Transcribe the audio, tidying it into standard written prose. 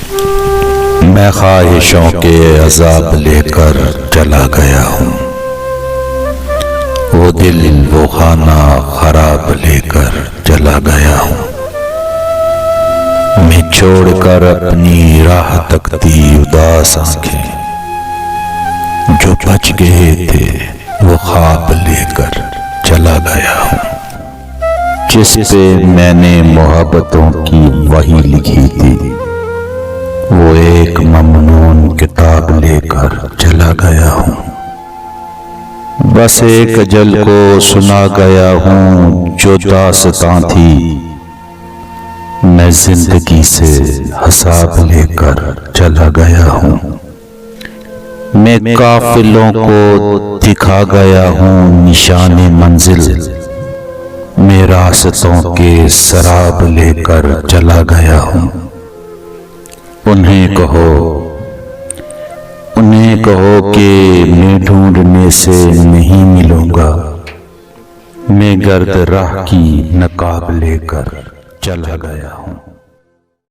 मैं ख्वाहिशों के अजाब लेकर चला गया हूँ, वो दिल वो खाना खराब लेकर चला गया हूँ। मैं छोड़कर अपनी राह तकती उदास आंखें, जो बच गए थे वो ख्वाब लेकर चला गया हूँ। जिस पे मैंने मोहब्बतों की वही लिखी थी, वो एक ममनून किताब लेकर चला गया हूँ। बस एक अजल को सुना गया हूँ जो दास्तां थी, मैं जिंदगी से हिसाब लेकर चला गया हूँ। मैं काफिलों को दिखा गया हूँ निशाने मंजिल, मैं रास्तों के सराब लेकर चला गया हूँ। उन्हें कहो कि मैं ढूंढने से नहीं मिलूंगा, मैं गर्द राह की नकाब लेकर चला गया हूँ।